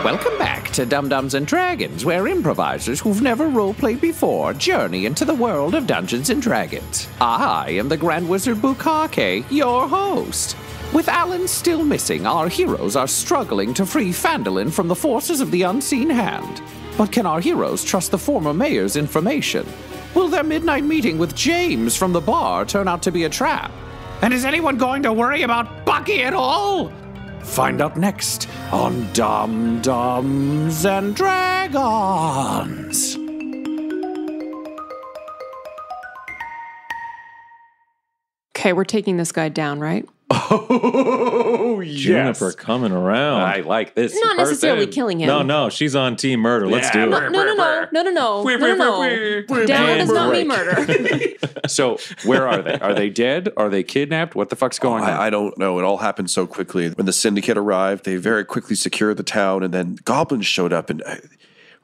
Welcome back to Dum-Dums and Dragons, where improvisers who've never roleplayed before journey into the world of Dungeons and Dragons. I am the Grand Wizard Bukake, your host. With Alan still missing, our heroes are struggling to free Phandalin from the forces of the unseen hand. But can our heroes trust the former mayor's information? Will their midnight meeting with James from the bar turn out to be a trap? And is anyone going to worry about Bucky at all? Find out next on Dum-Dums and Dragons. Okay, we're taking this guy down, right? Oh, yes. Juniper coming around. I like this. Not necessarily killing him. No, she's on team murder. Let's do it. No. Down does not mean murder. So, where are they? Are they dead? Are they kidnapped? What the fuck's going on? I don't know. It all happened so quickly. When the syndicate arrived, they very quickly secured the town, and then goblins showed up, and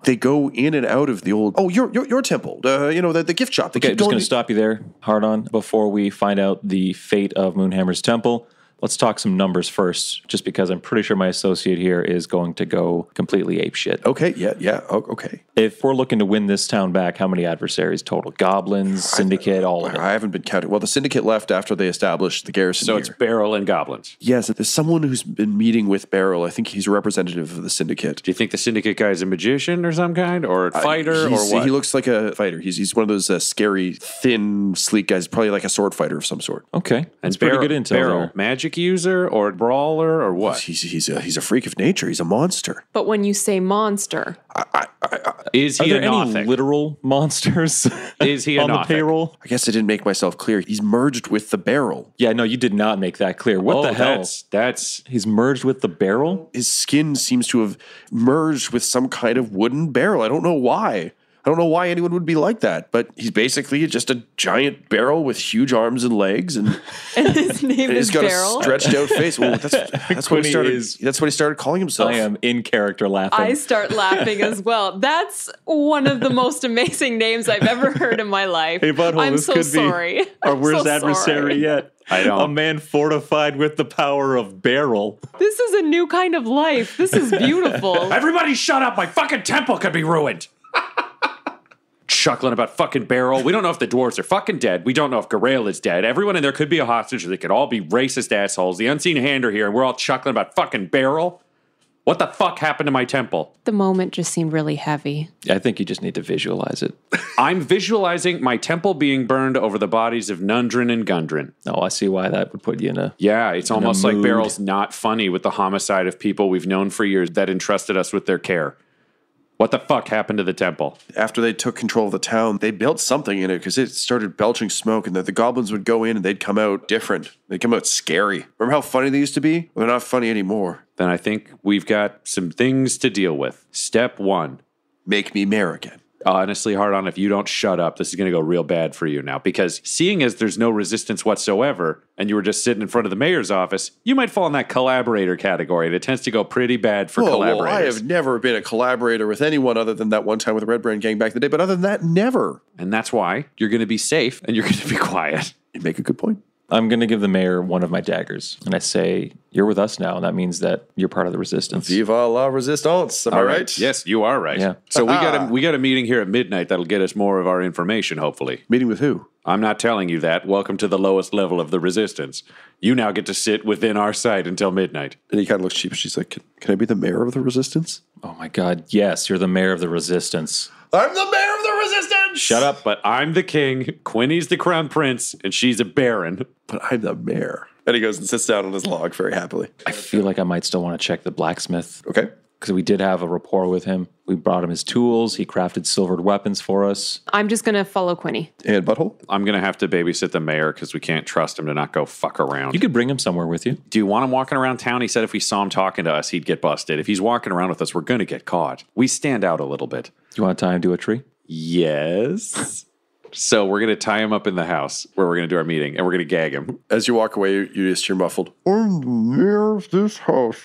they go in and out of the old, your temple, the gift shop. Okay, just going to stop you there, hard on. Before we find out the fate of Moonhammer's temple, let's talk some numbers first, just because I'm pretty sure my associate here is going to go completely apeshit. Okay, yeah, okay. If we're looking to win this town back, how many adversaries total? Goblins, syndicate, all of it? I haven't been counting. Well, the syndicate left after they established the garrison So here. it's Beryl and goblins. Yes, there's someone who's been meeting with Beryl. I think he's a representative of the syndicate. Do you think the syndicate guy is a magician or some kind? Or a fighter or what? He looks like a fighter. He's one of those scary, thin, sleek guys, probably like a sword fighter of some sort. Okay, that's pretty good intel Beryl, there. magic user or brawler or what? He's a freak of nature. He's a monster. But when you say monster, Is Are he there a any Nothic? Literal monsters Is he a on the Nothic? payroll? I guess I didn't make myself clear. He's merged with the barrel. Yeah, no, you did not make that clear. What the hell? That's He's merged with the barrel? His skin seems to have merged with some kind of wooden barrel. I don't know why. I don't know why anyone would be like that, but he's basically just a giant barrel with huge arms and legs, and his name he's is got Beryl. a stretched out face. Well, that's what he started. That's what he started calling himself. I am in character laughing. I start laughing as well. That's one of the most amazing names I've ever heard in my life. Hey, butthole, I'm this so could sorry. be our I'm worst so adversary sorry. yet. I don't. A man fortified with the power of barrel. This is a new kind of life. This is beautiful. Everybody shut up! My fucking temple could be ruined! Chuckling about fucking Beryl. We don't know if the dwarves are fucking dead. We don't know if Garail is dead. Everyone in there could be a hostage, or they could all be racist assholes. The unseen hand are here, and we're all chuckling about fucking Beryl. What the fuck happened to my temple? The moment just seemed really heavy. I think you just need to visualize it. I'm visualizing my temple being burned over the bodies of Nundrin and Gundrin. Oh, I see why that would put you in a... Yeah, it's almost like mood. Beryl's not funny with the homicide of people we've known for years that entrusted us with their care. What the fuck happened to the temple? After they took control of the town, they built something in it because it started belching smoke, and the goblins would go in and they'd come out different. They'd come out scary. Remember how funny they used to be? Well, they're not funny anymore. Then I think we've got some things to deal with. Step 1. Make me mayor again. Honestly, hard on, if you don't shut up, this is going to go real bad for you now. Because seeing as there's no resistance whatsoever, and you were just sitting in front of the mayor's office, you might fall in that collaborator category. And it tends to go pretty bad for collaborators. Well, I have never been a collaborator with anyone other than that one time with the Red Brand Gang back in the day. But other than that, never. And that's why you're going to be safe and you're going to be quiet. You make a good point. I'm going to give the mayor one of my daggers. And I say, you're with us now. And that means that you're part of the resistance. Viva la resistance. Am I right? Yes, you are right. Yeah. So we got a meeting here at midnight that'll get us more of our information, hopefully. Meeting with who? I'm not telling you that. Welcome to the lowest level of the resistance. You now get to sit within our sight until midnight. And he kind of looks cheap. She's like, can I be the mayor of the resistance? Oh my God. Yes, you're the mayor of the resistance. I'm the mayor of the resistance! Shut up, but I'm the king, Quinny's the crown prince, and she's a baron. But I'm the mayor. And he goes and sits down on his log very happily. I feel like I might still want to check the blacksmith. Okay. Because we did have a rapport with him. We brought him his tools. He crafted silvered weapons for us. I'm just going to follow Quinny. And Butthole? I'm going to have to babysit the mayor because we can't trust him to not go fuck around. You could bring him somewhere with you. Do you want him walking around town? He said if we saw him talking to us, he'd get busted. If he's walking around with us, we're going to get caught. We stand out a little bit. You want to tie him to a tree? Yes. So we're going to tie him up in the house where we're going to do our meeting, and we're going to gag him. As you walk away, you just hear muffled, I'm the mayor of this house.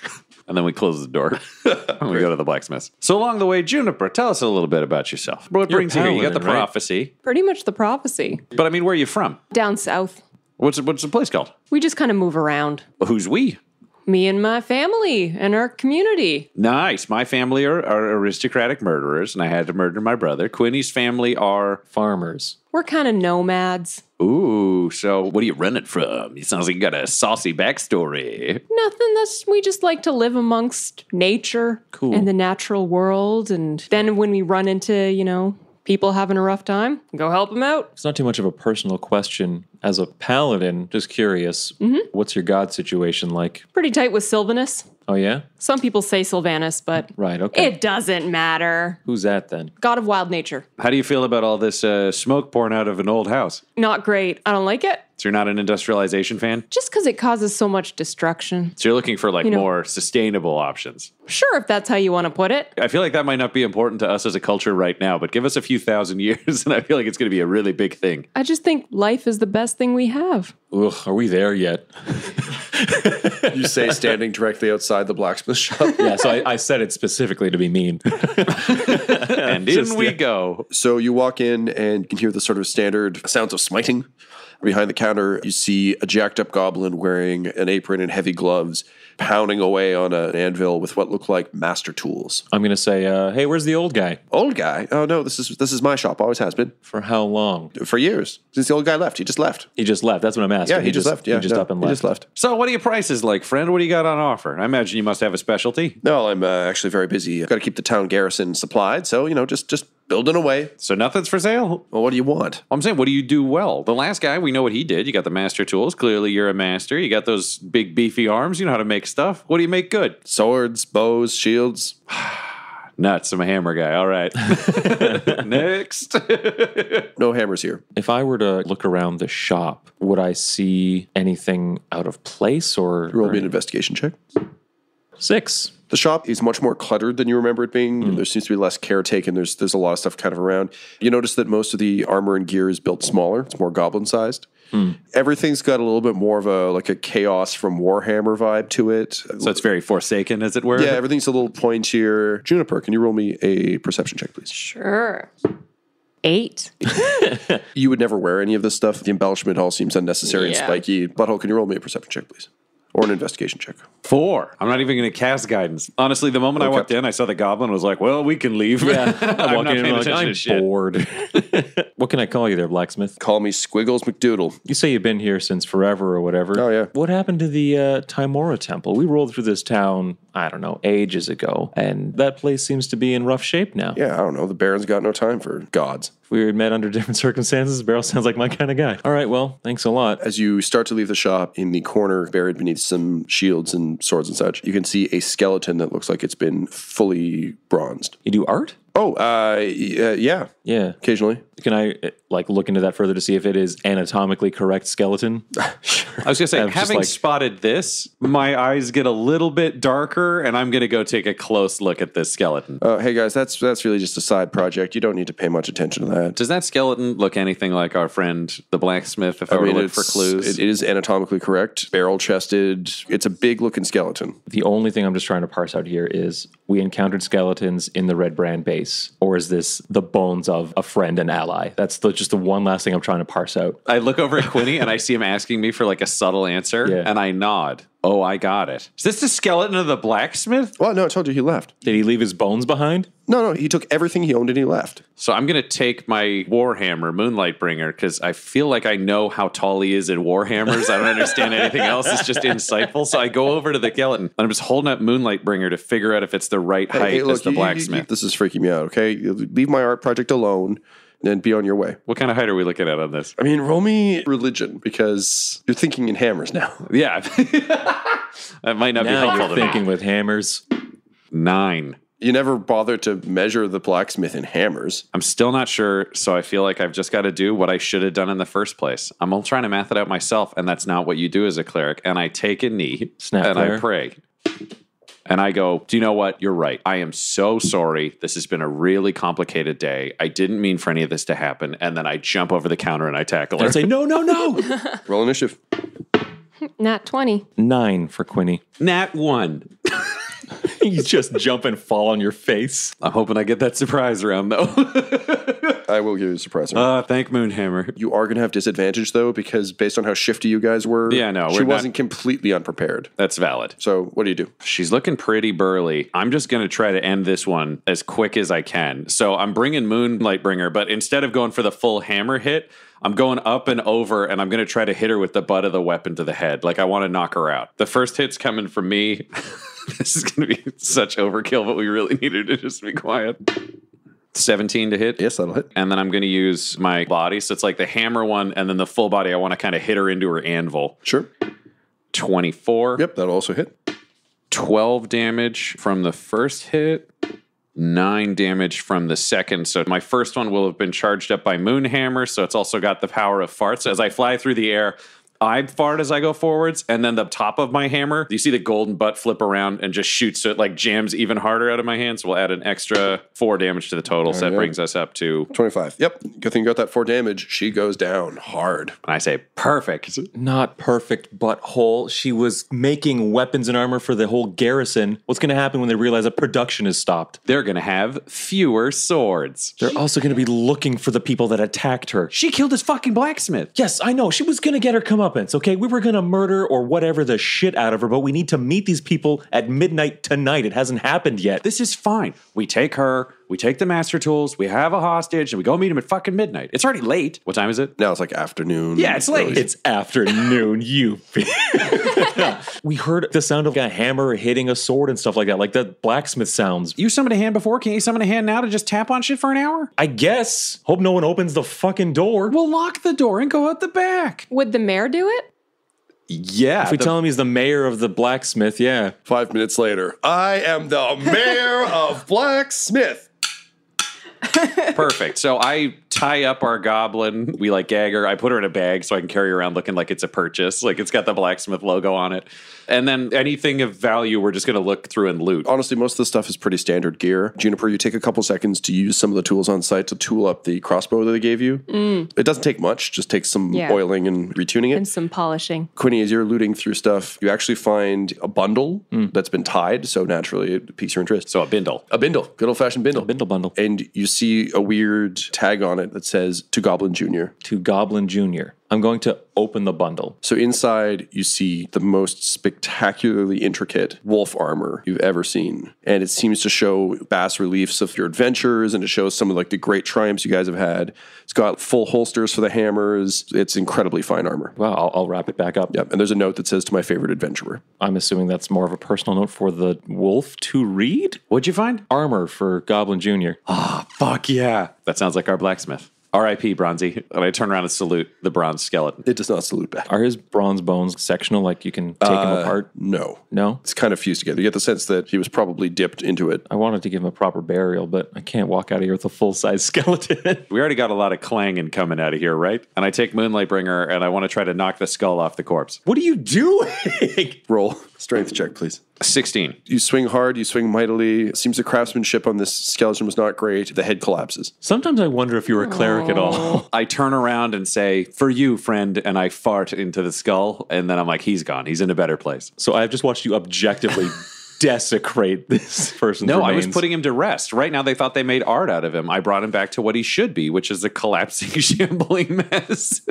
And then we close the door and we go to the blacksmith's. So along the way, Juniper, tell us a little bit about yourself. What You're brings you here? You got the paladin, right? prophecy. Pretty much the prophecy. But I mean, where are you from? Down south. What's the place called? We just kind of move around. Well, who's we? Me and my family and our community. Nice. My family are aristocratic murderers, and I had to murder my brother. Quinny's family are... Farmers. We're kind of nomads. Ooh, so what are you running from? It sounds like you got a saucy backstory. Nothing. We just like to live amongst nature and the natural world. And then when we run into, people having a rough time, go help them out. It's not too much of a personal question. As a paladin, just curious, what's your god situation like? Pretty tight with Sylvanus. Oh, yeah? Some people say Sylvanus, but Right, okay. it doesn't matter. Who's that then? God of wild nature. How do you feel about all this smoke pouring out of an old house? Not great. I don't like it. So you're not an industrialization fan? Just because it causes so much destruction. So you're looking for more sustainable options. Sure, if that's how you want to put it. I feel like that might not be important to us as a culture right now, but give us a few thousand years and I feel like it's going to be a really big thing. I just think life is the best thing we have. Ugh, are we there yet? You say standing directly outside the blacksmith shop. Yeah, so I said it specifically to be mean. And in we go. So you walk in and you can hear the sort of standard sounds of smiting. Behind the counter, you see a jacked up goblin wearing an apron and heavy gloves, pounding away on an anvil with what look like master tools. I'm going to say, hey, where's the old guy? Old guy? Oh no, this is my shop. Always has been. For how long? For years. Since the old guy left. He just left. He just left. That's what I'm asking. Yeah, he just left. Yeah, he just up and left. He just left. So what are your prices like, friend? What do you got on offer? I imagine you must have a specialty. No, I'm actually very busy. I've got to keep the town garrison supplied. So, just building away. So nothing's for sale? Well, what do you want? I'm saying, what do you do well? The last guy, we know what he did. You got the master tools. Clearly, you're a master. You got those big, beefy arms. You know how to make stuff. What do you make good? Swords, bows, shields. Nuts. I'm a hammer guy. All right. Next. No hammers here. If I were to look around the shop, would I see anything out of place or... Roll me an investigation check. 6. The shop is much more cluttered than you remember it being. There seems to be less care taken. There's a lot of stuff kind of around. You notice that most of the armor and gear is built smaller. It's more goblin-sized. Everything's got a little bit more of a chaos from Warhammer vibe to it. So it's very Forsaken, as it were? Yeah, everything's a little pointier. Juniper, can you roll me a perception check, please? Sure. 8. You would never wear any of this stuff. The embellishment all seems unnecessary and Yeah. spiky. Butthole, can you roll me a perception check, please? Or an investigation check. 4. I'm not even going to cast guidance. Honestly, the moment I walked in, I saw the goblin. I was like, well, we can leave. Yeah, I'm walking not in paying like, attention to I'm shit. bored. What can I call you there, blacksmith? Call me Squiggles McDoodle. You say you've been here since forever or whatever. Oh, yeah. What happened to the Timora Temple? We rolled through this town, I don't know, ages ago, and that place seems to be in rough shape now. Yeah, I don't know. The Baron's got no time for gods. If we had met under different circumstances, Beryl sounds like my kind of guy. All right, well, thanks a lot. As you start to leave the shop, in the corner, buried beneath some shields and swords and such, you can see a skeleton that looks like it's been fully bronzed. You do art? Oh, yeah, Yeah. occasionally. Can I look into that further to see if it is anatomically correct skeleton? I was going to say, I was just having like- spotted this, my eyes get a little bit darker, and I'm going to go take a close look at this skeleton. Hey guys, that's really just a side project. You don't need to pay much attention to that. Does that skeleton look anything like our friend, the blacksmith, if I were to look for clues? It is anatomically correct. Barrel chested. It's a big looking skeleton. The only thing I'm just trying to parse out here is we encountered skeletons in the Red Brand base, or is this the bones of a friend and ally? That's just the one last thing I'm trying to parse out. I look over at Quinny, and I see him asking me for a subtle answer, Yeah. and I nod. Oh, I got it. Is this the skeleton of the blacksmith? Well, no, I told you he left. Did he leave his bones behind? No, he took everything he owned and he left. So I'm going to take my Warhammer, Moonlight Bringer, because I feel like I know how tall he is in Warhammers. I don't understand anything else. It's just insightful. So I go over to the skeleton, and I'm just holding up Moonlight Bringer to figure out if it's the right height as the blacksmith. This is freaking me out, okay? Leave my art project alone and be on your way. What kind of height are we looking at on this? I mean, roll me religion because you're thinking in hammers now. Yeah. That might not be Now helpful you're to thinking me. with hammers. 9. You never bother to measure the blacksmith in hammers. I'm still not sure, so I feel like I've just got to do what I should have done in the first place. I'm all trying to math it out myself, and that's not what you do as a cleric. And I take a knee, Snap and there. I pray. And I go, do you know what? You're right. I am so sorry. This has been a really complicated day. I didn't mean for any of this to happen. And then I jump over the counter and I tackle her. I'd say, no. Roll initiative. Nat 20. 9 for Quinny. Nat 1. You just jump and fall on your face. I'm hoping I get that surprise round, though. I will give you a surprise round. Thank Moonhammer. You are going to have disadvantage, though, because based on how shifty you guys were, Yeah, no, she we're wasn't completely unprepared. That's valid. So what do you do? She's looking pretty burly. I'm just going to try to end this one as quick as I can. So I'm bringing Moonlightbringer, but instead of going for the full hammer hit, I'm going up and over, and I'm going to try to hit her with the butt of the weapon to the head. Like, I want to knock her out. The first hit's coming from me. This is going to be such overkill, but we really need her to just be quiet. 17 to hit. Yes, that'll hit. And then I'm going to use my body. So it's like the hammer one, and then the full body. I want to kind of hit her into her anvil. Sure. 24. Yep, that'll also hit. 12 damage from the first hit. 9 damage from the second. So my first one will have been charged up by Moonhammer. So it's also got the power of farts. As I fly through the air, I fart as I go forwards, and then the top of my hammer, you see the golden butt flip around and just shoots, so it like jams even harder out of my hand. So we'll add an extra 4 damage to the total. So that brings us up to 25. Yep. Good thing you got that 4 damage. She goes down hard. And I say, perfect. Not perfect, butthole. She was making weapons and armor for the whole garrison. What's going to happen when they realize that production is stopped? They're going to have fewer swords. They're also going to be looking for the people that attacked her. She killed his fucking blacksmith. Yes, I know. She was going to get her comeuppance, okay? We were going to murder or whatever the shit out of her, but we need to meet these people at midnight tonight. It hasn't happened yet. This is fine. We take her, we take the master tools, we have a hostage, and we go meet him at fucking midnight. It's already late. What time is it? Now it's like afternoon. Yeah, it's late. It's afternoon, you. We heard the sound of a hammer hitting a sword and stuff like that, like the blacksmith sounds. You summoned a hand before. Can you summon a hand now to just tap on shit for an hour? I guess. Hope no one opens the fucking door. We'll lock the door and go out the back. Would the mayor do it? Yeah. If we tell him he's the mayor of the blacksmith, yeah. 5 minutes later, I am the mayor of Blacksmith. Perfect. So I tie up our goblin. We like gag her. I put her in a bag so I can carry her around looking like it's a purchase. Like it's got the blacksmith logo on it. And then anything of value, we're just going to look through and loot. Honestly, most of the stuff is pretty standard gear. Juniper, you take a couple seconds to use some of the tools on site to tool up the crossbow that they gave you. It doesn't take much. Just takes some oiling and retuning it. And some polishing. Quinny, as you're looting through stuff, you actually find a bundle that's been tied. So naturally, it piques your interest. So a bindle. A bindle. Good old-fashioned bindle. A bindle bundle. And you see a weird tag on it that says, to Goblin Jr. To Goblin Jr. I'm going to open the bundle. So inside, you see the most spectacularly intricate wolf armor you've ever seen. And it seems to show bas reliefs of your adventures, and it shows some of like the great triumphs you guys have had. It's got full holsters for the hammers. It's incredibly fine armor. Well, I'll wrap it back up. Yep. And there's a note that says, to my favorite adventurer. I'm assuming that's more of a personal note for the wolf to read? What'd you find? Armor for Goblin Jr. Ah, fuck yeah. That sounds like our blacksmith. R.I.P. Bronzy. And I turn around and salute the bronze skeleton. It does not salute back. Are his bronze bones sectional, like you can take him apart? No. No? It's kind of fused together. You get the sense that he was probably dipped into it. I wanted to give him a proper burial, but I can't walk out of here with a full-size skeleton. We already got a lot of clanging coming out of here, right? And I take Moonlightbringer and I want to try to knock the skull off the corpse. What are you doing? Roll. Strength check, please. 16. You swing hard, you swing mightily. It seems the craftsmanship on this skeleton was not great. The head collapses. Sometimes I wonder if you were a cleric at all. I turn around and say, for you, friend, and I fart into the skull. And then I'm like, he's gone. He's in a better place. So I've just watched you objectively desecrate this person's No, remains. I was putting him to rest. Right now, they thought they made art out of him. I brought him back to what he should be, which is a collapsing, shambling mess.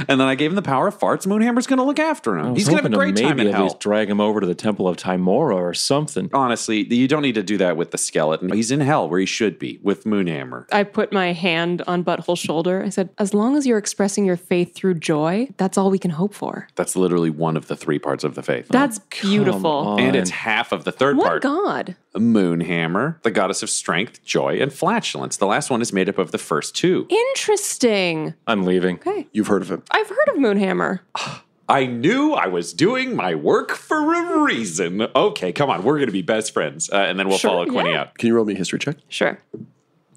And then I gave him the power of farts. Moonhammer's going to look after him. He's going to have a great time in maybe at hell. least drag him over to the Temple of Timora or something. Honestly, you don't need to do that with the skeleton. He's in hell where he should be with Moonhammer. I put my hand on Butthole's shoulder. I said, as long as you're expressing your faith through joy, that's all we can hope for. That's literally one of the 3 parts of the faith. That's beautiful. on. And it's half of the third What part. god? Moonhammer, the goddess of strength, joy, and flatulence. The last one is made up of the first 2. Interesting. I'm leaving. Okay. You've heard of him. I've heard of Moonhammer. I knew I was doing my work for a reason. Okay, come on. We're going to be best friends. And then we'll Sure, follow Quinny yeah. out. Can you roll me a history check? Sure.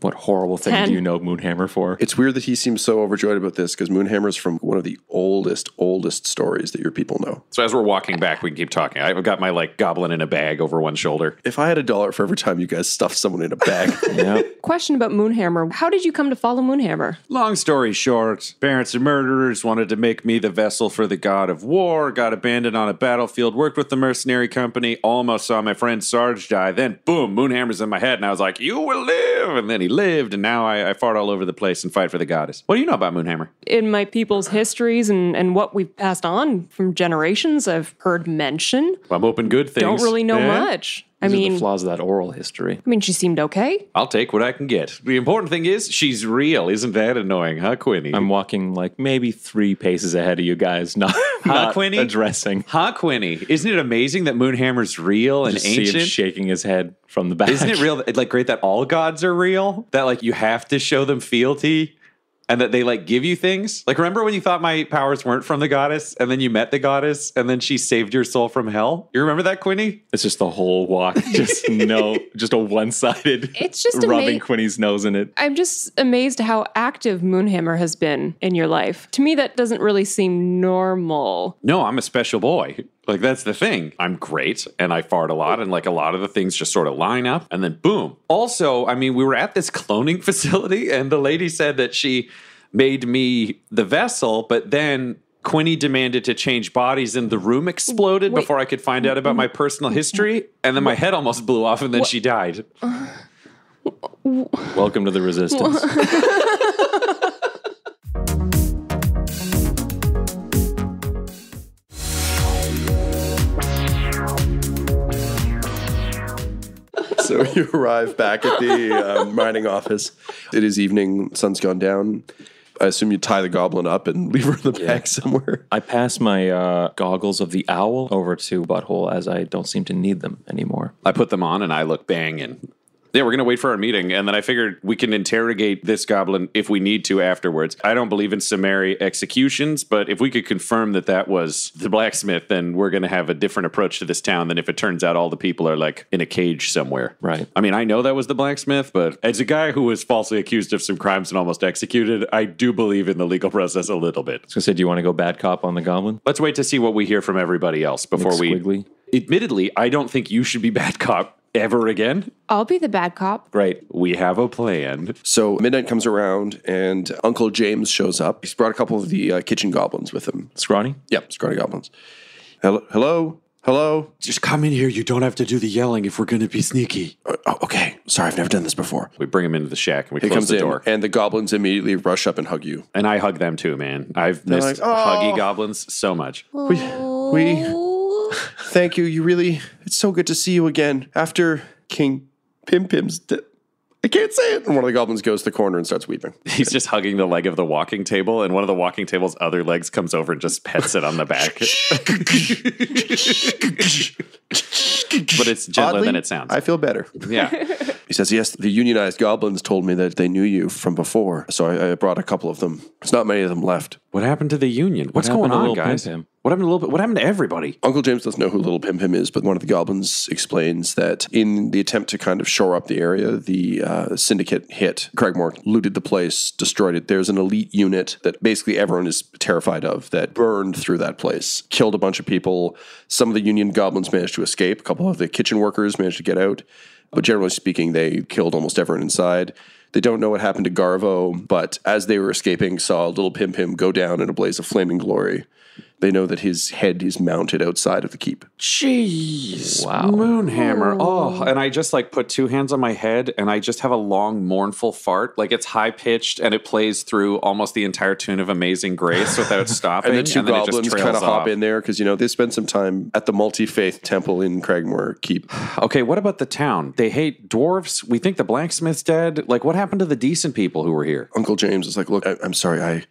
What horrible thing 10. do you know Moonhammer for? It's weird that he seems so overjoyed about this because Moonhammer's from one of the oldest stories that your people know. So as we're walking back, we can keep talking. I've got my goblin in a bag over one shoulder. If I had $1 for every time you guys stuffed someone in a bag, Yeah. Question about Moonhammer. How did you come to follow Moonhammer? Long story short, parents of murderers wanted to make me the vessel for the god of war, got abandoned on a battlefield, worked with the mercenary company, almost saw my friend Sarge die, then boom, Moonhammer's in my head, and I was like, you will live! And then he Quinny lived, and now I fart all over the place and fight for the goddess. What do you know about Moonhammer? In my people's histories and what we've passed on from generations, I've heard mention. I'm hoping good things. Don't really know much. These are the flaws of that oral history. I mean, she seemed okay. I'll take what I can get. The important thing is she's real. Isn't that annoying, huh, Quinny? I'm walking like maybe 3 paces ahead of you guys, not Quinny? addressing. Huh, Quinny? Isn't it amazing that Moonhammer's real and Just see ancient? him shaking his head from the back. Isn't it real? Like great that all gods are real? That like you have to show them fealty? And that they like give you things? Like remember when you thought my powers weren't from the goddess and then you met the goddess and then she saved your soul from hell? You remember that, Quinny? It's just the whole walk. Just just a one-sided It's just rubbing Quinny's nose in it. I'm just amazed how active Moonhammer has been in your life. To me, that doesn't really seem normal. No, I'm a special boy. Like, that's the thing. I'm great, and I fart a lot, and, like, a lot of the things just sort of line up, and then boom. Also, I mean, we were at this cloning facility, and the lady said that she made me the vessel, but then Quinny demanded to change bodies, and the room exploded before I could find out about my personal history, and then my head almost blew off, and then she died. Welcome to the resistance. So you arrive back at the mining office. It is evening. Sun's gone down. I assume you tie the goblin up and leave her in the bag somewhere. I pass my goggles of the owl over to Butthole as I don't seem to need them anymore. I put them on, and I look banging. Yeah, we're going to wait for our meeting, and then I figured we can interrogate this goblin if we need to afterwards. I don't believe in summary executions, but if we could confirm that that was the blacksmith, then we're going to have a different approach to this town than if it turns out all the people are, like, in a cage somewhere. Right. I mean, I know that was the blacksmith, but as a guy who was falsely accused of some crimes and almost executed, I do believe in the legal process a little bit. I was going to say, do you want to go bad cop on the goblin? Let's wait to see what we hear from everybody else before we... Squiggly? Admittedly, I don't think you should be bad cop ever again. I'll be the bad cop. Great. We have a plan. So midnight comes around, and Uncle James shows up. He's brought a couple of the kitchen goblins with him. Scrawny? Yep, scrawny goblins. Hello? Hello? Just come in here. You don't have to do the yelling if we're going to be sneaky. Okay. Sorry, I've never done this before. We bring him into the shack and we He close comes the in, door. and the goblins immediately rush up and hug you. And I hug them too, man. I've They're missed like, "Oh." huggy goblins so much. We thank you. You really, it's so good to see you again. After King Pim Pim's I can't say it. And one of the goblins goes to the corner and starts weeping. He's just hugging the leg of the walking table, and one of the walking table's other legs comes over and just pets it on the back. But it's gentler Oddly, than it sounds. I feel better. Yeah. He says, yes, the unionized goblins told me that they knew you from before, so I brought a couple of them. There's not many of them left. What happened to the union? What's happened going to on, Lil guys? Pim Pim? What happened to What happened to everybody? Uncle James doesn't know who Little Pim Pim is, but one of the goblins explains that in the attempt to kind of shore up the area, the syndicate hit Cragmore, looted the place, destroyed it. There's an elite unit that basically everyone is terrified of that burned through that place, killed a bunch of people. Some of the union goblins managed to escape. A couple of the kitchen workers managed to get out. But generally speaking, they killed almost everyone inside. They don't know what happened to Garvo, but as they were escaping, saw Little Pim Pim go down in a blaze of flaming glory. They know that his head is mounted outside of the keep. Jeez. Wow. Moonhammer. Oh, and I just like put two hands on my head and I just have a long, mournful fart. Like it's high pitched and it plays through almost the entire tune of Amazing Grace without stopping. And the two then it just goblins trails kind of hop off. in there because, they spent some time at the multi-faith temple in Cragmore Keep. Okay, what about the town? They hate dwarves. We think the blacksmith's dead. Like, what happened to the decent people who were here? Uncle James is like, look, I'm sorry.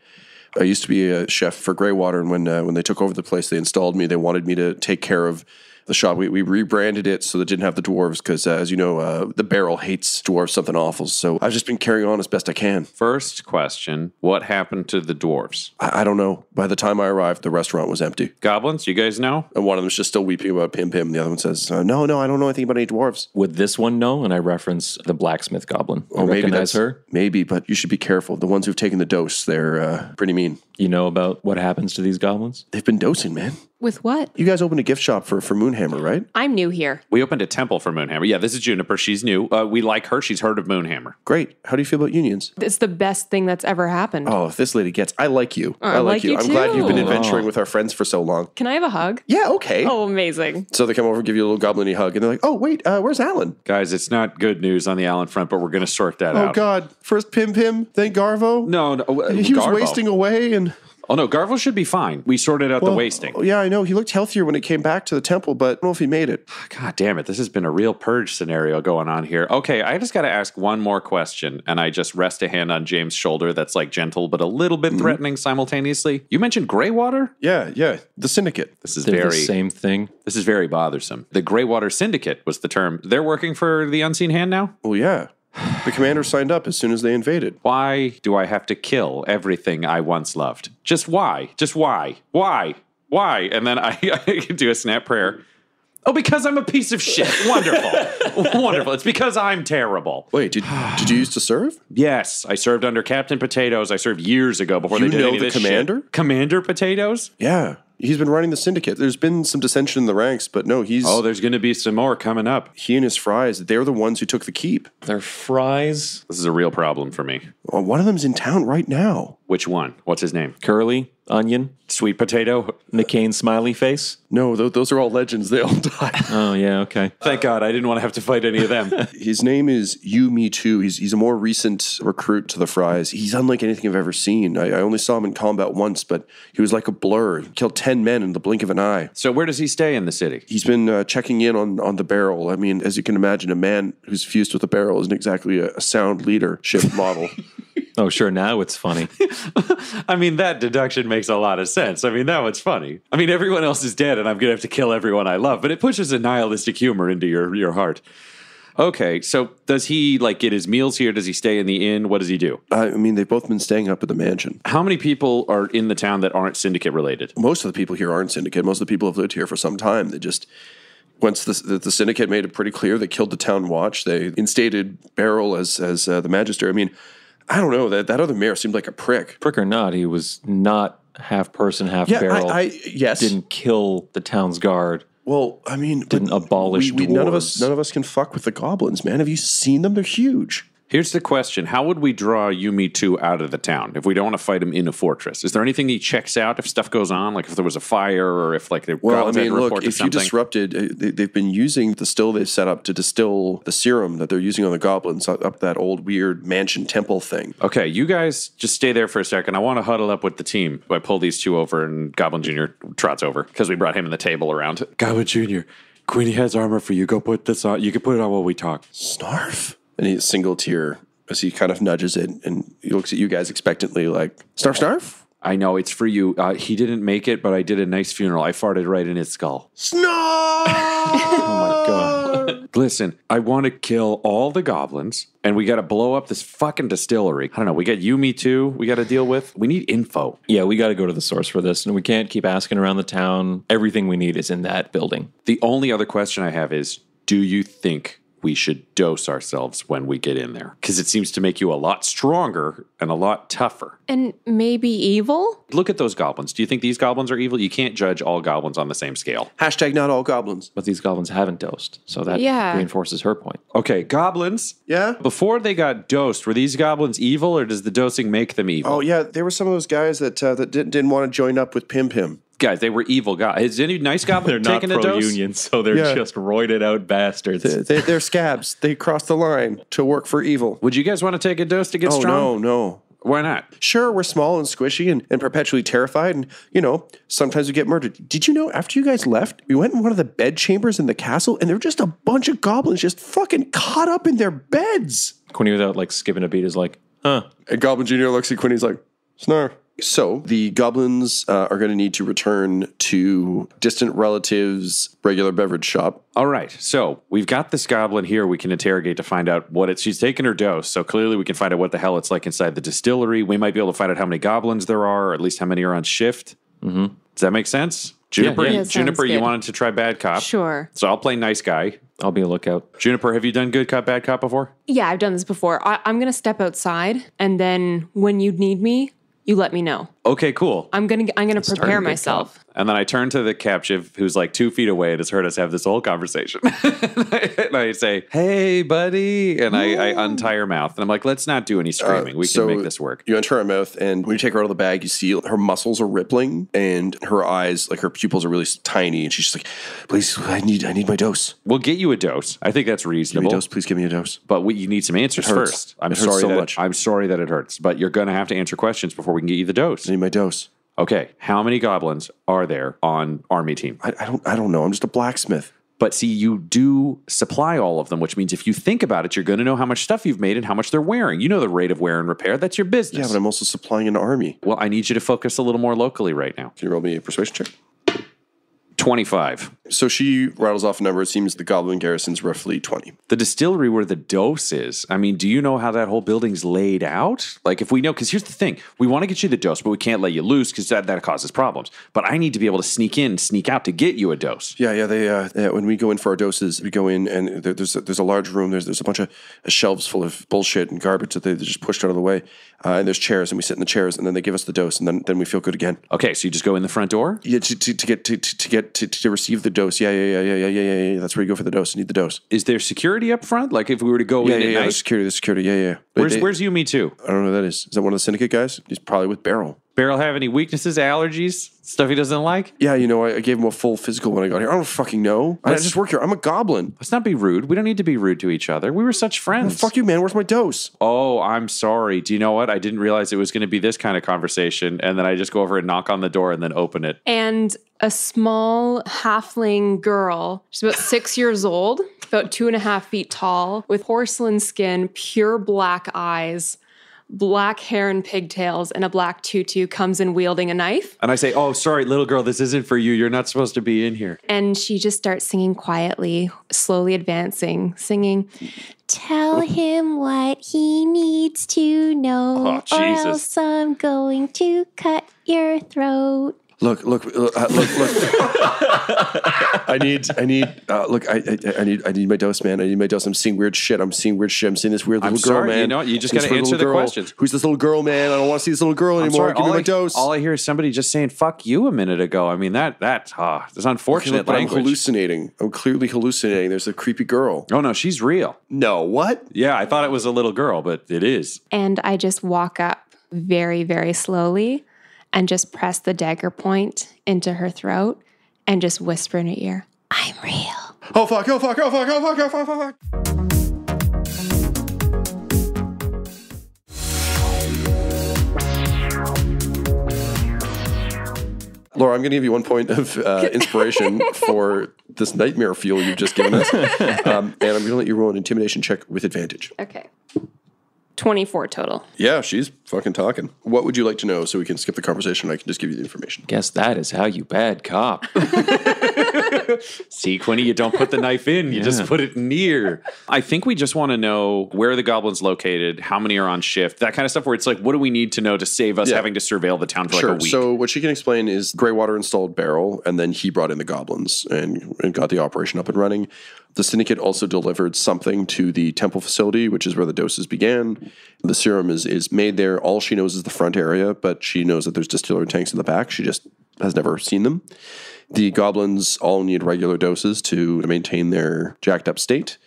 I used to be a chef for Greywater, and when they took over the place, they installed me. They wanted me to take care of the shop. We rebranded it so that it didn't have the dwarves because, as you know, the barrel hates dwarves something awful. So I've just been carrying on as best I can. First question, what happened to the dwarves? I don't know. By the time I arrived, the restaurant was empty. Goblins, you guys know? And one of them's just still weeping about Pim Pim. The other one says, no, I don't know anything about any dwarves. Would this one know? And I reference the blacksmith goblin. I recognize her. Maybe, but you should be careful. The ones who've taken the dose, they're pretty mean. You know about what happens to these goblins? They've been dosing, man. With what? You guys opened a gift shop for Moonhammer, right? I'm new here. We opened a temple for Moonhammer. Yeah, this is Juniper. She's new. We like her. She's heard of Moonhammer. Great. How do you feel about unions? It's the best thing that's ever happened. Oh, if this lady gets... I like you. I like you I'm glad you've been too. adventuring with our friends for so long. Can I have a hug? Yeah, okay. Oh, amazing. So they come over and give you a little goblin-y hug, and they're like, oh, wait, where's Alan? Guys, it's not good news on the Allen front, but we're going to sort that out. Oh, God. First Pim, then Garvo? No. He was Garvo. wasting away, and... Oh, no, Garvo should be fine. We sorted out the wasting. Yeah, I know. He looked healthier when he came back to the temple, but I don't know if he made it. God damn it. This has been a real purge scenario going on here. Okay, I just got to ask one more question, and I just rest a hand on James' shoulder that's like gentle but a little bit threatening simultaneously. You mentioned Greywater? Yeah. The Syndicate. This is They're the same thing. This is very bothersome. The Greywater Syndicate was the term. They're working for the Unseen Hand now? Well, yeah. The commander signed up as soon as they invaded. Why do I have to kill everything I once loved? Just why? Just why? Why? And then I can do a snap prayer. Oh, because I'm a piece of shit. Wonderful. Wonderful. It's because I'm terrible. Wait, did you used to serve? Yes, I served under Captain Potatoes. I served years ago before they did any of this commander? shit. Commander Potatoes? Yeah. He's been running the Syndicate. There's been some dissension in the ranks, but no, he's... Oh, there's going to be some more coming up. He and his fries, they're the ones who took the keep. They're fries. This is a real problem for me. Well, one of them's in town right now. Which one? What's his name? Curly, onion, Sweet Potato? McCain smiley face. No, those are all legends. They all died. Oh, yeah, okay. Thank God, I didn't want to have to fight any of them. His name is You Me Too. He's a more recent recruit to the Fries. He's unlike anything I've ever seen. I only saw him in combat once, but he was like a blur. He killed 10 men in the blink of an eye. So where does he stay in the city? He's been checking in on the barrel. I mean, as you can imagine, a man who's fused with a barrel isn't exactly a sound leadership model. Oh, sure, now it's funny. I mean, that deduction makes a lot of sense. I mean, now it's funny. I mean, everyone else is dead and I'm going to have to kill everyone I love, but it pushes a nihilistic humor into your heart. Okay, so does he, like, get his meals here? Does he stay in the inn? What does he do? I mean, they've both been staying up at the mansion. How many people are in the town that aren't Syndicate related? Most of the people here aren't Syndicate. Most of the people have lived here for some time. They just... Once the Syndicate made it pretty clear, they killed the town watch. They instated Beryl as the Magister. I mean... I don't know. That other mayor seemed like a prick. Prick or not, he was not half person, half barrel. Yes. Didn't kill the town's guard. Well, I mean... Didn't abolish dwarves. None of us can fuck with the goblins, man. Have you seen them? They're huge. Here's the question. How would we draw Yumi 2 out of the town if we don't want to fight him in a fortress? Is there anything he checks out if stuff goes on? Like if there was a fire or if like the goblins had to report to something? If you disrupted... They've been using the still they've set up to distill the serum that they're using on the goblins up that old weird mansion temple thing. Okay, you guys just stay there for a second. I want to huddle up with the team. I pull these two over and Goblin Jr. trots over because we brought him and the table around. Goblin Jr., Queenie has armor for you. Go put this on. You can put it on while we talk. Snarf? And he's single tear as he kind of nudges it, and he looks at you guys expectantly like, Snarf? I know, it's for you. He didn't make it, but I did a nice funeral. I farted right in his skull. Snarf! Oh, my God. Listen, I want to kill all the goblins, and we got to blow up this fucking distillery. I don't know, we got Yumi too we got to deal with. We need info. Yeah, we got to go to the source for this, and we can't keep asking around the town. Everything we need is in that building. The only other question I have is, do you think we should dose ourselves when we get in there? Because it seems to make you a lot stronger and a lot tougher. And maybe evil? Look at those goblins. Do you think these goblins are evil? You can't judge all goblins on the same scale. Hashtag not all goblins. But these goblins haven't dosed, so that reinforces her point. Okay, goblins. Yeah? Before they got dosed, were these goblins evil, or does the dosing make them evil? Oh, yeah, there were some of those guys that didn't want to join up with Pim Pim. Guys, they were evil guys. Is any nice goblin taking a dose? They're not pro-union, so they're just roided out bastards. They're scabs. They crossed the line to work for evil. Would you guys want to take a dose to get strong? No. Why not? Sure, we're small and squishy and perpetually terrified, and, sometimes we get murdered. Did you know, after you guys left, we went in one of the bed chambers in the castle, and there were just a bunch of goblins just fucking caught up in their beds. Quinny, without, skipping a beat, is like, huh. And Goblin Jr. looks at Quinny's like, Snarf. So the goblins are going to need to return to distant relatives' regular beverage shop. All right. So we've got this goblin here we can interrogate to find out she's taken her dose. So clearly we can find out what the hell it's like inside the distillery. We might be able to find out how many goblins there are, or at least how many are on shift. Mm-hmm. Does that make sense? Juniper, you wanted to try bad cop. Sure. So I'll play nice guy. I'll be a lookout. Juniper, have you done good cop, bad cop before? Yeah, I've done this before. I'm going to step outside, and then when you need me, you let me know. Okay, cool. I'm gonna prepare starting good myself. And then I turn to the captive who's like 2 feet away and has heard us have this whole conversation. And I say, hey, buddy. And I untie her mouth. And I'm like, let's not do any screaming. We can make this work. You enter her mouth, and when you take her out of the bag, you see her muscles are rippling, and her eyes, like her pupils are really tiny. And she's just like, please, I need my dose. We'll get you a dose. I think that's Give me reasonable. a dose. Please give me a dose. But you need some answers hurts. first. I'm It hurts sorry so that much. I'm sorry that it hurts. But you're going to have to answer questions before we can get you the dose. I need my dose. Okay, how many goblins are there on Army Team? I don't know. I'm just a blacksmith. But see, you do supply all of them, which means if you think about it, you're going to know how much stuff you've made and how much they're wearing. You know the rate of wear and repair. That's your business. Yeah, but I'm also supplying an army. Well, I need you to focus a little more locally right now. Can you roll me a persuasion check? 25. So she rattles off a number. It seems the goblin garrison's roughly 20. The distillery where the dose is, I mean, do you know how that whole building's laid out? Like if we know, because here's the thing. We want to get you the dose, but we can't let you loose because that causes problems. But I need to be able to sneak in, sneak out to get you a dose. Yeah. They when we go in for our doses, we go in and there's a large room. There's a bunch of shelves full of bullshit and garbage that they just pushed out of the way. And there's chairs, and we sit in the chairs, and then they give us the dose, and then we feel good again. Okay, so you just go in the front door? Yeah, to receive the dose. Yeah. That's where you go for the dose. You need the dose. Is there security up front? Like if we were to go in at night? The security. Yeah. Where's you, me too? I don't know who that is. Is that one of the syndicate guys? He's probably with Beryl. Beryl have any weaknesses, allergies, stuff he doesn't like? Yeah, I gave him a full physical when I got here. I don't fucking know. I just work here. I'm a goblin. Let's not be rude. We don't need to be rude to each other. We were such friends. Well, fuck you, man. Where's my dose? Oh, I'm sorry. Do you know what? I didn't realize it was going to be this kind of conversation. And then I just go over and knock on the door and then open it. And a small halfling girl, she's about 6 years old, about 2.5 feet tall, with porcelain skin, pure black eyes, black hair and pigtails, and a black tutu, comes in wielding a knife. And I say, oh, sorry, little girl, this isn't for you. You're not supposed to be in here. And she just starts singing quietly, slowly advancing, singing, tell him what he needs to know, Oh, or Jesus. else I'm going to cut your throat. Look. I need my dose, man. I need my dose. I'm seeing weird shit. I'm seeing this weird little girl, man. You know what? You just This got to weird answer little the girl. questions. Who's this little girl, man? I don't want to see this little girl I'm anymore. sorry, Give me my dose. All I hear is somebody just saying "fuck you" a minute ago. I mean that's unfortunate But I'm language. hallucinating. I'm clearly hallucinating. There's a creepy girl. Oh no, she's real. No, what? Yeah, I thought it was a little girl, but it is. And I just walk up very, very slowly and just press the dagger point into her throat and just whisper in her ear, I'm real. Oh fuck! Laura, I'm going to give you 1 point of inspiration for this nightmare fuel you've just given us. And I'm going to let you roll an intimidation check with advantage. Okay. 24 total. Yeah, she's fucking talking. What would you like to know so we can skip the conversation and I can just give you the information? Guess that is how you bad cop. See, Quinny, you don't put the knife in, you just put it near. I think we just want to know where are the goblins located, how many are on shift, that kind of stuff where it's like, what do we need to know to save us having to surveil the town for like a week? So what she can explain is Greywater installed Beryl, and then he brought in the goblins and got the operation up and running. The Syndicate also delivered something to the temple facility, which is where the doses began. The serum is made there. All she knows is the front area, but she knows that there's distillery tanks in the back. She just has never seen them. The goblins all need regular doses to maintain their jacked up state.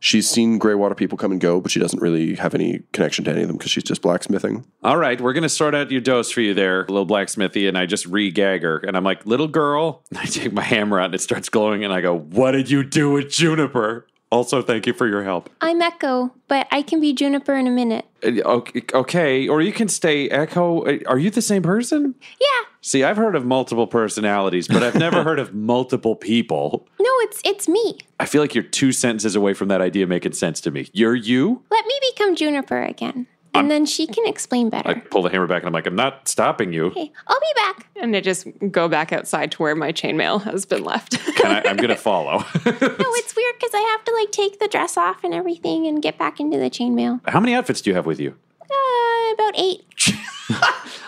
She's seen Greywater people come and go, but she doesn't really have any connection to any of them because she's just blacksmithing. All right, we're going to sort out your dose for you there, little blacksmithy, and I just re-gag her. And I'm like, little girl. And I take my hammer out and it starts glowing, and I go, what did you do with Juniper? Also, thank you for your help. I'm Echo, but I can be Juniper in a minute. Okay, or you can stay Echo. Are you the same person? Yeah. See, I've heard of multiple personalities, but I've never heard of multiple people. No, it's me. I feel like you're 2 sentences away from that idea making sense to me. You're you? Let me become Juniper again. And then she can explain better. I pull the hammer back and I'm like, I'm not stopping you. Okay, I'll be back. And I just go back outside to where my chainmail has been left. I'm going to follow. No, it's weird because I have to take the dress off and everything and get back into the chainmail. How many outfits do you have with you? About 8.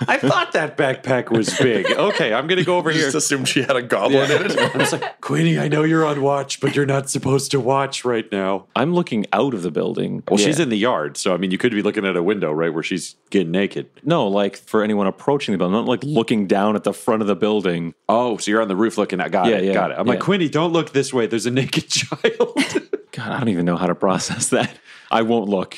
I thought that backpack was big. Okay, I'm going to go over here. Just assumed she had a goblin in it. I was like, Queenie, I know you're on watch, but you're not supposed to watch right now. I'm looking out of the building. Well, she's in the yard, so I mean, you could be looking at a window, right, where she's getting naked. No, like for anyone approaching the building, not like looking down at the front of the building. Oh, so you're on the roof looking at. Got it. I'm like, Queenie, don't look this way. There's a naked child. God, I don't even know how to process that. I won't look.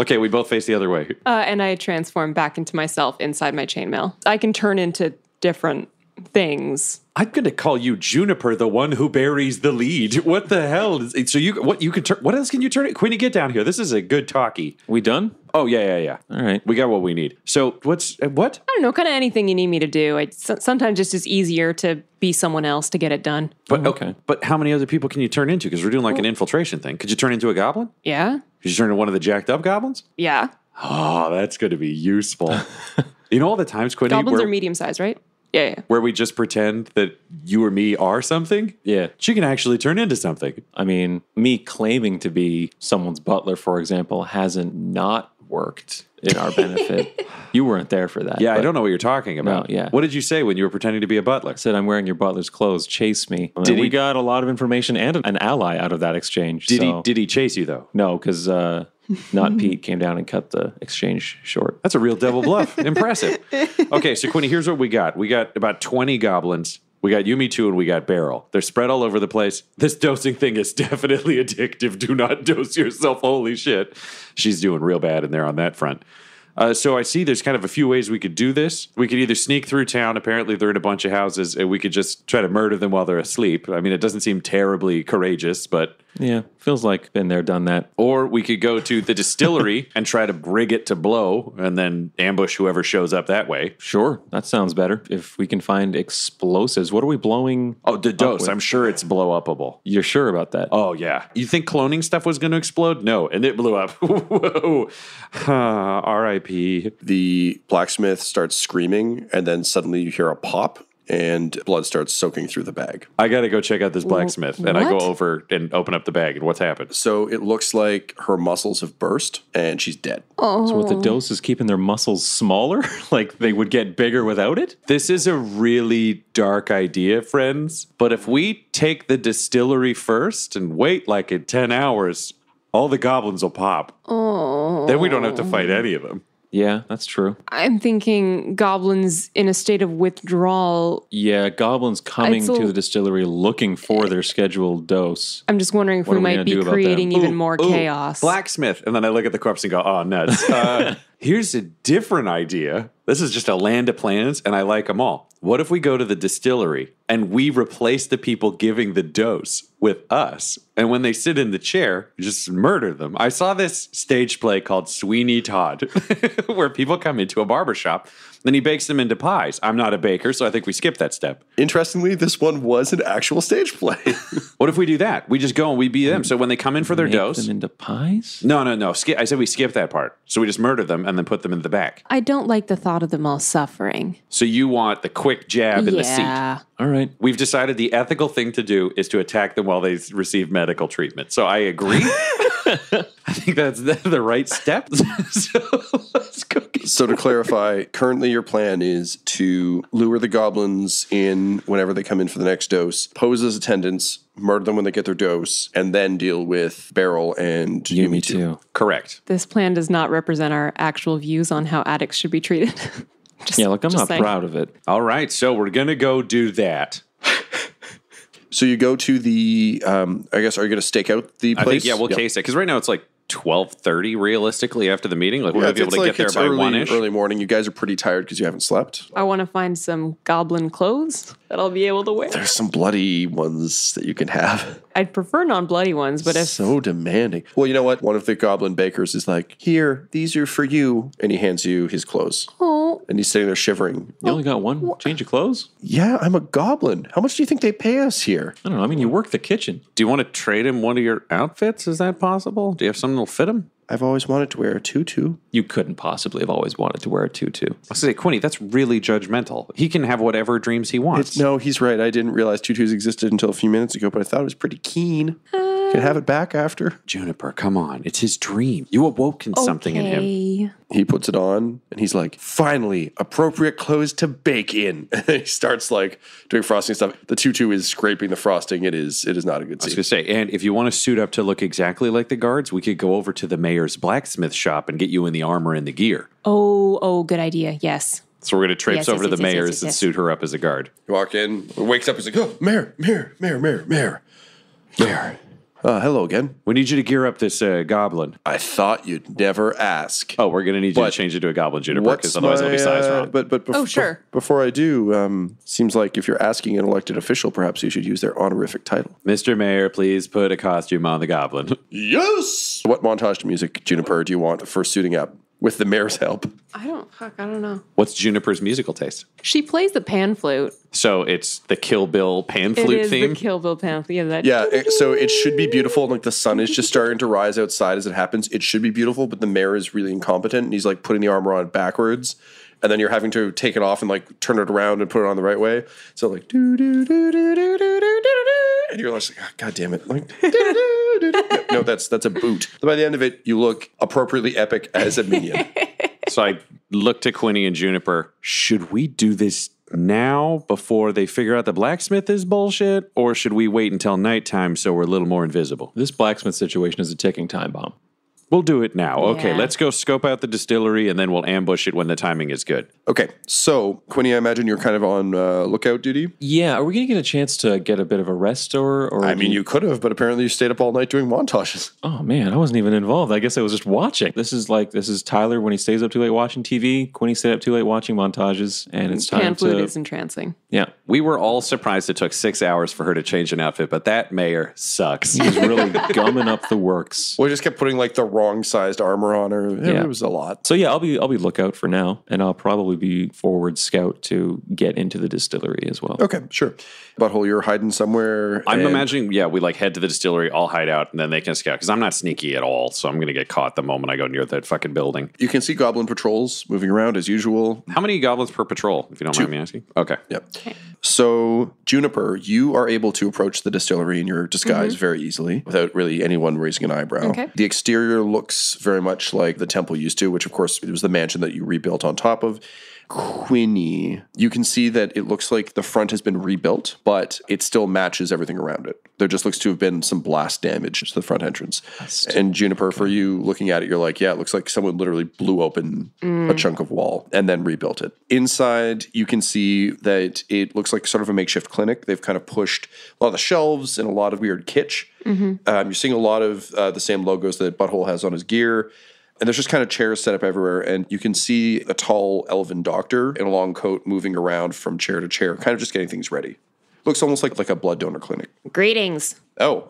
Okay, we both face the other way. And I transform back into myself inside my chainmail. I can turn into different things. I'm going to call you Juniper, the one who buries the lead. What the hell? So you can turn. What else can you turn it? Queenie, get down here. This is a good talkie. We done? Oh, yeah. All right. We got what we need. So what? I don't know, kind of anything you need me to do. Sometimes it's just easier to be someone else to get it done. But okay. But how many other people can you turn into? Because we're doing like an infiltration thing. Could you turn into a goblin? Yeah. Could you turn into one of the jacked up goblins? Yeah. Oh, that's going to be useful. You know all the times, Queenie, Goblins are medium sized, right? Yeah. Where we just pretend that you or me are something? Yeah. She can actually turn into something. I mean, me claiming to be someone's butler, for example, hasn't not worked in our benefit. You weren't there for that. Yeah, I don't know what you're talking about. No, yeah. What did you say when you were pretending to be a butler? I said, I'm wearing your butler's clothes. Chase me. Did we he- got a lot of information and an ally out of that exchange. Did he chase you, though? No, because not Pete came down and cut the exchange short. That's a real double bluff. Impressive. Okay, so Queenie, here's what we got. We got about 20 goblins. We got Yumi 2 and we got Beryl. They're spread all over the place. This dosing thing is definitely addictive. Do not dose yourself. Holy shit. She's doing real bad in there on that front. So I see there's kind of a few ways we could do this. We could either sneak through town. Apparently they're in a bunch of houses, and we could just try to murder them while they're asleep. I mean, it doesn't seem terribly courageous, but... Yeah, feels like been there, done that. Or we could go to the distillery and try to rig it to blow and then ambush whoever shows up that way. Sure, that sounds better. If we can find explosives, what are we blowing? Oh, the dose. with? I'm sure it's blow-upable. You're sure about that? Oh, yeah. You think cloning stuff was going to explode? No, and it blew up. Whoa. R.I.P. The blacksmith starts screaming, and then suddenly you hear a pop, and blood starts soaking through the bag. I got to go check out this blacksmith. And I go What? over and open up the bag, and what's happened? So it looks like her muscles have burst, and she's dead. So with the dose is keeping their muscles smaller? Like they would get bigger without it? This is a really dark idea, friends. But if we take the distillery first and wait like in 10 hours, all the goblins will pop. Then we don't have to fight any of them. Yeah, that's true. I'm thinking goblins in a state of withdrawal. Yeah, goblins coming It's a- to the distillery looking for their scheduled dose. I'm just wondering if What we are we might gonna be do about creating them? even more chaos. Blacksmith. And then I look at the corpse and go, oh, nuts. Here's a different idea. This is just a land of plans, and I like them all. What if we go to the distillery and we replace the people giving the dose with us? And when they sit in the chair, just murder them. I saw this stage play called Sweeney Todd, where people come into a barbershop, then he bakes them into pies. I'm not a baker, so I think we skip that step. Interestingly, this one was an actual stage play. What if we do that? We just go and we be them. So when they come in for their Make dose... them into pies? No. I said we skip that part. So we just murder them and then put them in the back. I don't like the thought of them all suffering. So you want the quick jab in the seat. Yeah. All right. We've decided the ethical thing to do is to attack them while they receive medical treatment. So I agree. I think that's the right step. So let's go. So to clarify, currently your plan is to lure the goblins in whenever they come in for the next dose, pose as attendants, murder them when they get their dose, and then deal with Beryl and Yumi too. Correct. This plan does not represent our actual views on how addicts should be treated. Yeah, look, I'm just not saying. proud of it. All right. So we're going to go do that. So you go to the, I guess, are you going to stake out the place? I think, yeah, we'll case it. Because right now it's like 12:30 realistically after the meeting. Like we're going to be able to get there by early, 1-ish. early morning. You guys are pretty tired because you haven't slept. I want to find some goblin clothes that I'll be able to wear. There's some bloody ones that you can have. I'd prefer non-bloody ones, but if So demanding. Well, you know what? One of the goblin bakers is like, here, these are for you. And he hands you his clothes. oh, And he's sitting there shivering. You only got one change of clothes? Yeah, I'm a goblin. How much do you think they pay us here? I don't know. I mean, you work the kitchen. Do you want to trade him one of your outfits? Is that possible? Do you have something that'll fit him? I've always wanted to wear a tutu. You couldn't possibly have always wanted to wear a tutu. I was say, Quinny, that's really judgmental. He can have whatever dreams he wants. No, he's right. I didn't realize tutus existed until a few minutes ago, but I thought it was pretty keen. Can have it back after. Juniper, come on. It's his dream. You awoken something in him. Okay. He puts it on and he's like, finally, appropriate clothes to bake in. He starts like doing frosting stuff. The tutu is scraping the frosting. It is not a good I was scene. going to say, and if you want to suit up to look exactly like the guards, we could go over to the mayor's blacksmith shop and get you in the armor and the gear. Oh, good idea. Yes. So we're going to traipse Yes, over yes, to the yes, yes, mayor's yes, and yes. suit her up as a guard. You walk in, wakes up, he's like, oh, mayor. Hello again. We need you to gear up this goblin. I thought you'd never ask. Oh, we're going to need you to But change it to a goblin, Juniper, because otherwise it'll be size wrong. But Sure. Before I do, seems like if you're asking an elected official, perhaps you should use their honorific title. Mr. Mayor, please put a costume on the goblin. Yes. What montage music, Juniper, do you want for suiting up with the mayor's help? I don't know. What's Juniper's musical taste? She plays the pan flute. So it's the Kill Bill pan It flute is theme? the Kill Bill pan flute. So it should be beautiful. Like the sun is just starting to rise outside as it happens. It should be beautiful, but the mayor is really incompetent and he's like putting the armor on backwards. And then you're having to take it off and like turn it around and put it on the right way. So like do do do do do do do do do, and you're like, oh, God damn it! Like do, do, do, do. No, that's a boot. By the end of it, you look appropriately epic as a minion. So I looked to Quinny and Juniper. Should we do this now before they figure out the blacksmith is bullshit? Or should we wait until nighttime so we're a little more invisible? This blacksmith situation is a ticking time bomb. We'll do it now. Okay, Yeah. let's go scope out the distillery and then we'll ambush it when the timing is good. Okay, so Quinny, I imagine you're kind of on lookout duty. Yeah, are we going to get a chance to get a bit of a rest or I mean, you could have, but apparently you stayed up all night doing montages. Oh man, I wasn't even involved. I guess I was just watching. This is Tyler when he stays up too late watching TV. Quinny stayed up too late watching montages, and it's time Pan flute to is entrancing. yeah. We were all surprised it took 6 hours for her to change an outfit, but that mayor sucks. He's really gumming up the works. We just kept putting like the wrong sized armor on her. Yeah. It was a lot. So yeah, I'll be lookout for now, and I'll probably be forward scout to get into the distillery as well. Okay, sure. Butthole, you're hiding somewhere. I'm and- imagining, we like head to the distillery, all hide out, and then they can scout. Because I'm not sneaky at all, so I'm going to get caught the moment I go near that fucking building. You can see goblin patrols moving around as usual. How many goblins per patrol, if you don't mind me asking? Okay. Yep. So, Juniper, you are able to approach the distillery in your disguise very easily without really anyone raising an eyebrow. Okay. The exterior looks very much like the temple used to, which, of course, it was the mansion that you rebuilt on top of. Quinny, you can see that it looks like the front has been rebuilt, but it still matches everything around it. There just looks to have been some blast damage to the front entrance. And Juniper, for you looking at it, you're like, yeah, it looks like someone literally blew open a chunk of wall and then rebuilt it. Inside, you can see that it looks like sort of a makeshift clinic. They've kind of pushed a lot of the shelves and a lot of weird kitsch. You're seeing a lot of the same logos that Butthole has on his gear. And there's just kind of chairs set up everywhere. And you can see a tall elven doctor in a long coat moving around from chair to chair, kind of just getting things ready. Looks almost like a blood donor clinic. Greetings. Oh,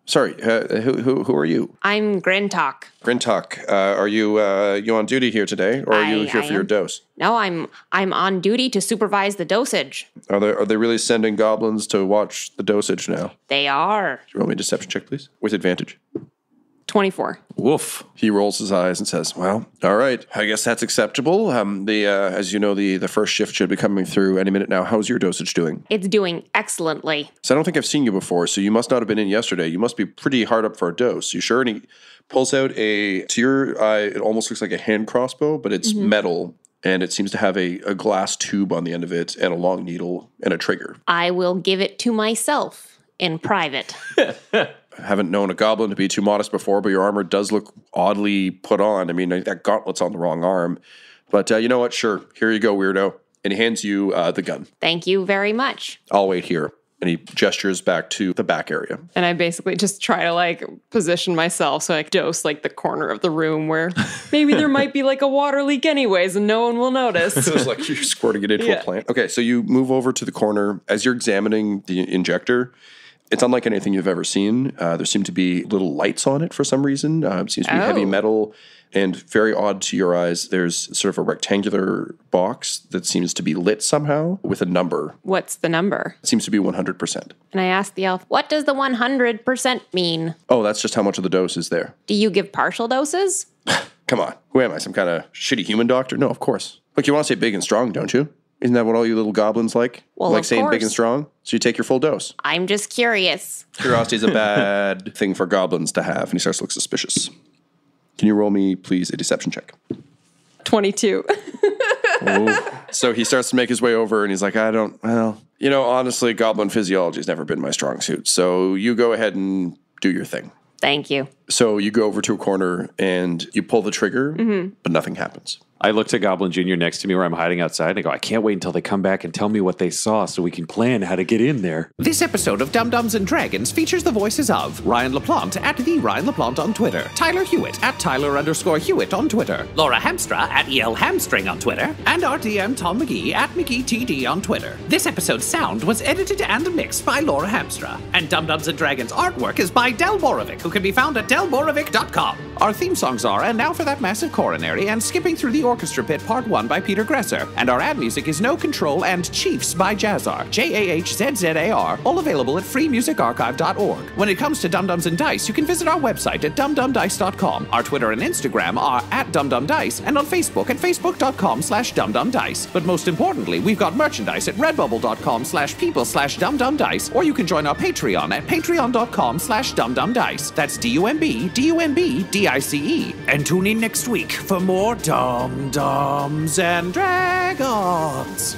sorry. Who are you? I'm Grintok. Grintok, are you on duty here today, or are you I here for your am. dose? No, I'm on duty to supervise the dosage. Are they really sending goblins to watch the dosage now? They are. Do you roll me a deception check, please? With advantage. 24. Woof. He rolls his eyes and says, well, all right, I guess that's acceptable. As you know, the first shift should be coming through any minute now. How's your dosage doing? It's doing excellently. So I don't think I've seen you before, so you must not have been in yesterday. You must be pretty hard up for a dose. You sure? And he pulls out to your eye, it almost looks like a hand crossbow, but it's metal, and it seems to have a glass tube on the end of it and a long needle and a trigger. I will give it to myself in private. I haven't known a goblin to be too modest before, but your armor does look oddly put on. I mean, that gauntlet's on the wrong arm. But you know what? Sure. Here you go, weirdo. And he hands you the gun. Thank you very much. I'll wait here. And he gestures back to the back area. And I basically just try to position myself so I dose the corner of the room where maybe there might be a water leak anyways and no one will notice. It's like you're squirting it into a plant. Okay, so you move over to the corner. As you're examining the injector, it's unlike anything you've ever seen. There seem to be little lights on it for some reason. It seems to be heavy metal and very odd to your eyes. There's sort of a rectangular box that seems to be lit somehow with a number. What's the number? It seems to be 100%. And I asked the elf, what does the 100% mean? Oh, that's just how much of the dose is there. Do you give partial doses? Come on. Who am I? Some kind of shitty human doctor? No, of course. Look, you want to say big and strong, don't you? Isn't that what all you little goblins like? Well, like of saying big course. and strong? So you take your full dose. I'm just curious. Curiosity is a bad thing for goblins to have, and he starts to look suspicious. Can you roll me, please, a deception check? 22. So he starts to make his way over, and he's like, honestly, goblin physiology has never been my strong suit. So you go ahead and do your thing. Thank you. So you go over to a corner, and you pull the trigger, but nothing happens. I look to Goblin Jr. next to me where I'm hiding outside and I go, I can't wait until they come back and tell me what they saw so we can plan how to get in there. This episode of Dum-Dums and Dragons features the voices of Ryan LaPlante at the Ryan LaPlante on Twitter, Tyler Hewitt at Tyler_Hewitt on Twitter, Laura Hamstra at EL Hamstring on Twitter, and our DM Tom McGee at McGeeTD on Twitter. This episode's sound was edited and mixed by Laura Hamstra, and Dum-Dums and Dragons artwork is by Del Borovic, who can be found at delborovic.com. Our theme songs are And Now for That Massive Coronary and Skipping Through the Orchestra Pit Part 1 by Peter Gresser, and our ad music is No Control and Chiefs by Jazzar, JAHZZAR, all available at freemusicarchive.org. When it comes to Dum-Dums and Dice, you can visit our website at dumdumdice.com. Our Twitter and Instagram are at dumdumdice, and on Facebook at facebook.com/dumdumdice. But most importantly, we've got merchandise at redbubble.com/people/dumdumdice, or you can join our Patreon at patreon.com/dumdumdice. That's DUMBDICE. And tune in next week for more Dum-Dums and Dragons.